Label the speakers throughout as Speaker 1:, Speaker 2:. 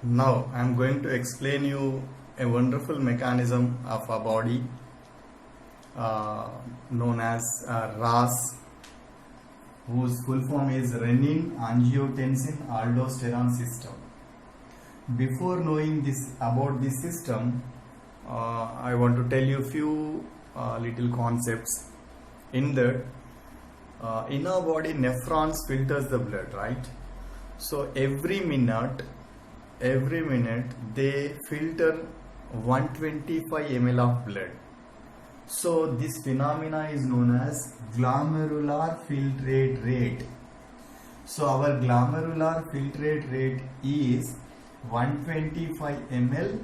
Speaker 1: Now I am going to explain you a wonderful mechanism of our body known as RAS, whose full form is renin-angiotensin-aldosterone system. Before knowing about this system, I want to tell you a few little concepts. In that, in our body, nephrons filters the blood, right? So every minute they filter 125 ml of blood. So this phenomena is known as glomerular filtrate rate. So our glomerular filtrate rate is 125 ml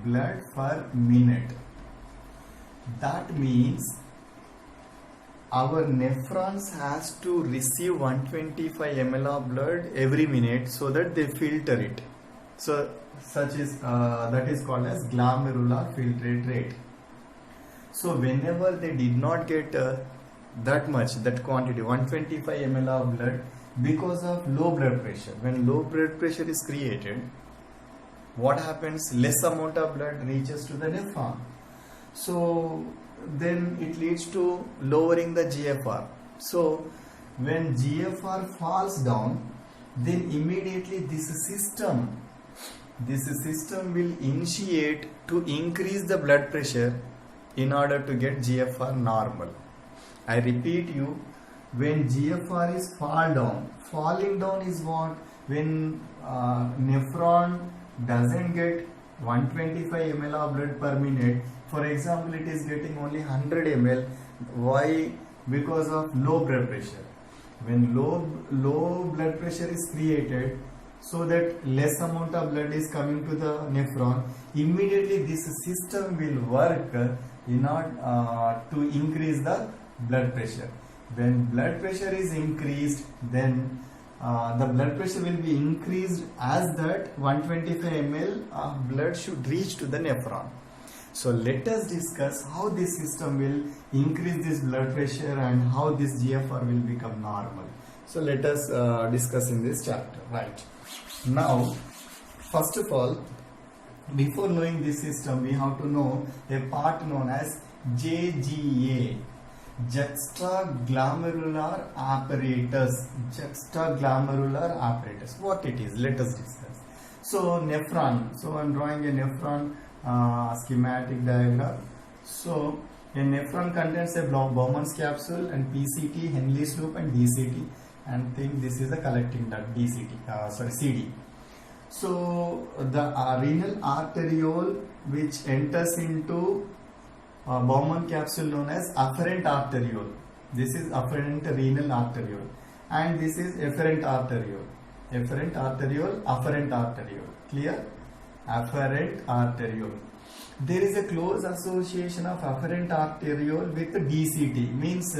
Speaker 1: blood per minute. That means our nephrons has to receive 125 ml of blood every minute so that they filter it. So that is called as glomerular filtrate rate. So whenever they did not get that quantity 125 ml of blood because of low blood pressure, when low blood pressure is created, what happens? Less amount of blood reaches to the nephron. So then it leads to lowering the GFR. So when GFR falls down, then immediately this system will initiate to increase the blood pressure in order to get GFR normal. I repeat you, when GFR is falling down is what? When nephron doesn't get 125 ml of blood per minute. For example, it is getting only 100 ml. Why? Because of low blood pressure. When low blood pressure is created, so that less amount of blood is coming to the nephron, immediately this system will work in order to increase the blood pressure. When blood pressure is increased, then the blood pressure will be increased as that 125 ml of blood should reach to the nephron. So let us discuss how this system will increase this blood pressure and how this GFR will become normal. So let us discuss in this chapter. Right. Now, first of all, before knowing this system, we have to know a part known as JGA. Juxtaglomerular apparatus. Juxtaglomerular apparatus. What it is? Let us discuss. So nephron. So I am drawing a nephron schematic diagram. So a nephron contains a Bowman's capsule and PCT, Henle's loop, and DCT. And think this is a collecting duct, CD. So the renal arteriole which enters into Bowman capsule known as afferent arteriole. This is afferent renal arteriole, and this is efferent arteriole. Efferent arteriole, afferent arteriole. Clear? Afferent arteriole. There is a close association of afferent arteriole with DCT. Means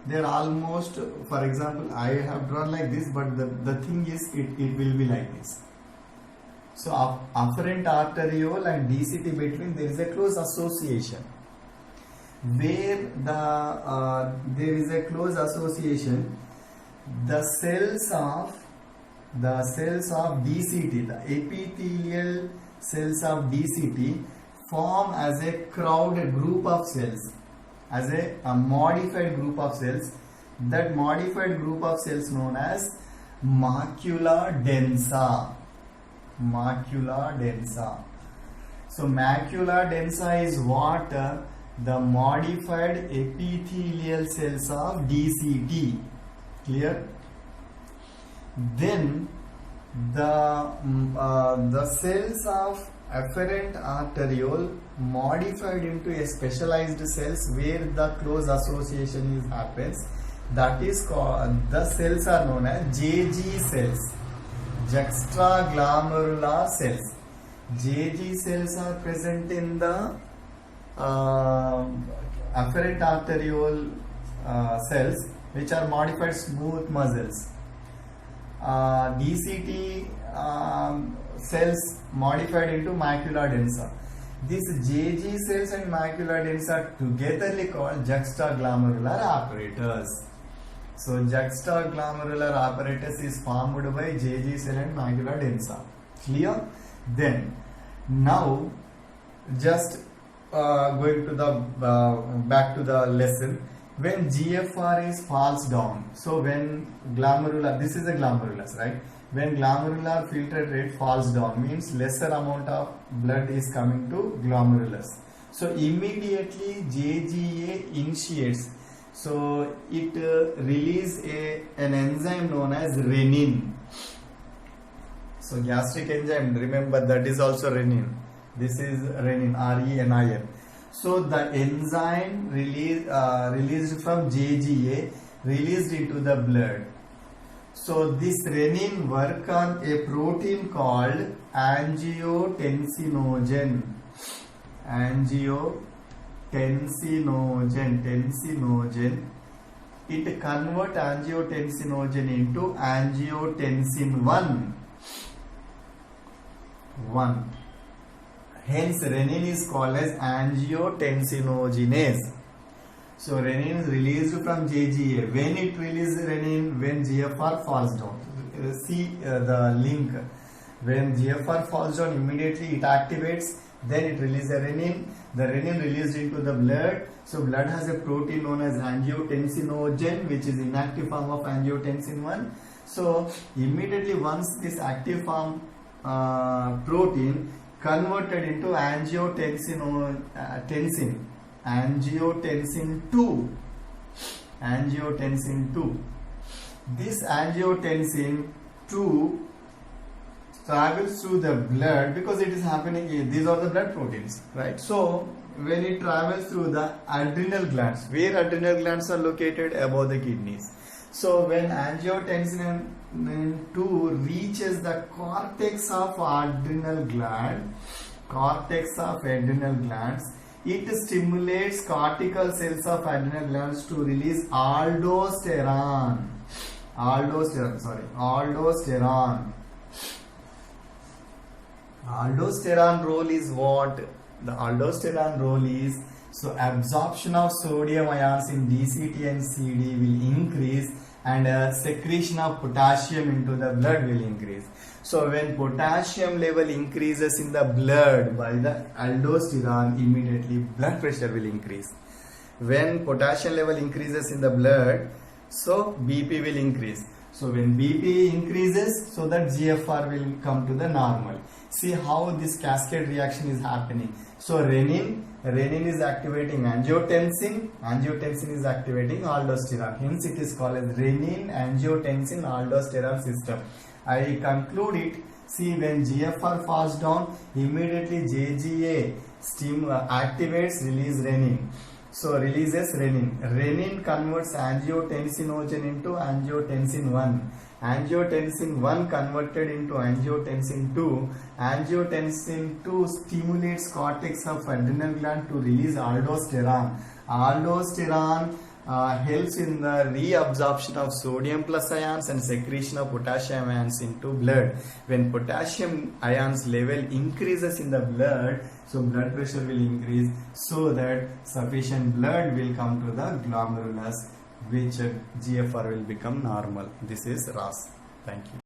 Speaker 1: they are almost, for example, I have drawn like this, but the thing is it will be like this. So afferent arteriole and DCT between there is a close association. Where there is a close association, the cells of DCT, the epithelial cells of DCT form as a crowded group of cells, as a modified group of cells. That modified group of cells known as macula densa. Macula densa. So macula densa is what? The modified epithelial cells of DCT. Clear? Then the cells of afferent arteriole modified into a specialized cells where the close association happens. That is called, the cells are known as JG cells, juxtaglomerular cells. JG cells are present in the afferent arteriole cells which are modified smooth muscles. DCT cells modified into macula densa. These JG cells and macula densa togetherly called juxtaglomerular apparatus. So juxtaglomerular apparatus is formed by JG cell and macula densa. Clear? Then now just going to the back to the lesson. When GFR is falls down, so when glomerular, this is a glomerulus, right? When glomerular filtrate rate falls down, means lesser amount of blood is coming to glomerulus. So immediately JGA initiates. So it release an enzyme known as renin. So gastric enzyme, remember that is also renin. This is renin, RENIN. So the enzyme released from JGA released into the blood. So this renin work on a protein called angiotensinogen. Tensinogen. It convert angiotensinogen into angiotensin 1. Hence renin is called as angiotensinogenase. So renin is released from JGA. When it releases renin? When GFR falls down. See the link. When GFR falls down, immediately it activates. Then it releases renin. The renin released into the blood. So blood has a protein known as angiotensinogen, which is inactive form of angiotensin 1. So immediately once this active form protein converted into angiotensin 2. This angiotensin 2 travels through the blood because it is happening. These are the blood proteins, right? So when it travels through the adrenal glands, where adrenal glands are located? Above the kidneys. So when angiotensin 2 reaches the cortex of adrenal glands, it stimulates cortical cells of adrenal glands to release aldosterone. Aldosterone role is what? The aldosterone role is, so absorption of sodium ions in DCT and CD will increase, and secretion of potassium into the blood will increase. So when potassium level increases in the blood by the aldosterone, immediately blood pressure will increase. When potassium level increases in the blood, so BP will increase. So when BP increases, so that GFR will come to the normal. See how this cascade reaction is happening. So renin is activating angiotensin is activating aldosterone. Hence it is called as renin angiotensin aldosterone system. I conclude it. See, when GFR falls down, immediately JGA activates, release renin. So releases renin. Renin converts angiotensinogen into angiotensin 1. Angiotensin 1 converted into angiotensin 2. Angiotensin 2 stimulates cortex of adrenal gland to release aldosterone. Aldosterone helps in the reabsorption of sodium plus ions and secretion of potassium ions into blood. When potassium ions level increases in the blood, so blood pressure will increase, so that sufficient blood will come to the glomerulus, which GFR will become normal. This is RAS. Thank you.